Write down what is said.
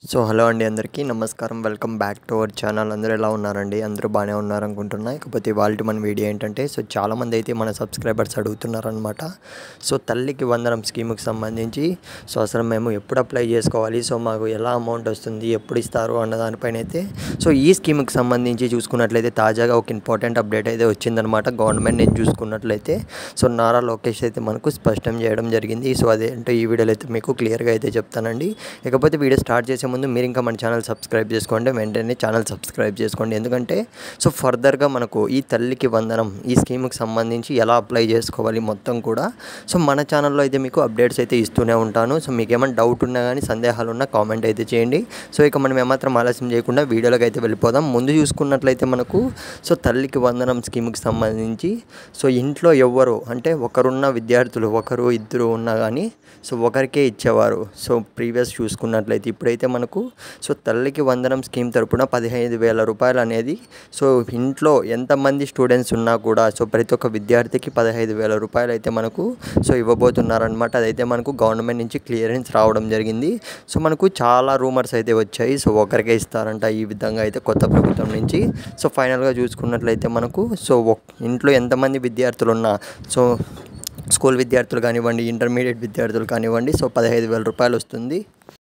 So hello అండి, అందరికీ నమస్కారం. Welcome back to our channel. అందరూ ఎలా ఉన్నారండి? అందరూ బాగానే ఉన్నారనుకుంటున్నా. ఇకపోతే ఇవాళ మన వీడియో ఏంటంటే, చాలామంది అయితే మన సబ్స్క్రైబర్స్ అడుగుతున్నారనమాట. తల్లికి వందనం స్కీమ్కి సంబంధించి అసలు మేము ఎప్పుడు అప్లై చేసుకోవాలి, మాకు ఎలా అమౌంట్ వస్తుంది, ఎప్పుడు ఇస్తారు అన్న దానిపైన అయితే ఈ స్కీమ్కి సంబంధించి చూసుకున్నట్లయితే తాజాగా ఒక ఇంపార్టెంట్ అప్డేట్ అయితే వచ్చిందనమాట. గవర్నమెంట్ నేను చూసుకున్నట్లయితే నారా లోకేష్ అయితే మనకు స్పష్టం చేయడం జరిగింది. అదేంటో ఈ వీడియోలో అయితే మీకు క్లియర్గా అయితే చెప్తానండి. ఇకపోతే వీడియో స్టార్ట్ చేసే ముందు మీరు ఇంకా మన ఛానల్ సబ్స్క్రైబ్ చేసుకోండి, వెంటనే ఛానల్ సబ్స్క్రైబ్ చేసుకోండి. ఎందుకంటే ఫర్దర్గా మనకు ఈ తల్లికి వందనం ఈ స్కీమ్కి సంబంధించి ఎలా అప్లై చేసుకోవాలి మొత్తం కూడా మన ఛానల్లో అయితే మీకు అప్డేట్స్ అయితే ఇస్తూనే ఉంటాను. మీకు ఏమైనా డౌట్ ఉన్నా కానీ సందేహాలు ఉన్నా కామెంట్ అయితే చేయండి. ఇక మనం ఏమాత్రం ఆలస్యం చేయకుండా వీడియోలోకి అయితే వెళ్ళిపోదాం. ముందు చూసుకున్నట్లయితే మనకు తల్లికి వందనం స్కీమ్కి సంబంధించి ఇంట్లో ఎవ్వరు అంటే ఒకరున్న విద్యార్థులు ఒకరు ఇద్దరు ఉన్నా కానీ ఒకరికే ఇచ్చేవారు. ప్రీవియస్ చూసుకున్నట్లయితే ఇప్పుడైతే మనకు తల్లికి వందనం స్కీమ్ తరపున 15,000 రూపాయలు అనేది ఇంట్లో ఎంతమంది స్టూడెంట్స్ ఉన్నా కూడా ప్రతి ఒక్క విద్యార్థికి 15,000 రూపాయలు అయితే మనకు ఇవ్వబోతున్నారనమాట. అదైతే మనకు గవర్నమెంట్ నుంచి క్లియరెన్స్ రావడం జరిగింది. మనకు చాలా రూమర్స్ అయితే వచ్చాయి. ఒకరికే ఇస్తారంట ఈ విధంగా అయితే కొత్త ప్రభుత్వం నుంచి. ఫైనల్గా చూసుకున్నట్లయితే మనకు ఇంట్లో ఎంతమంది విద్యార్థులు ఉన్నా స్కూల్ విద్యార్థులు కానివ్వండి, ఇంటర్మీడియట్ విద్యార్థులు కానివ్వండి 15,000 రూపాయలు వస్తుంది.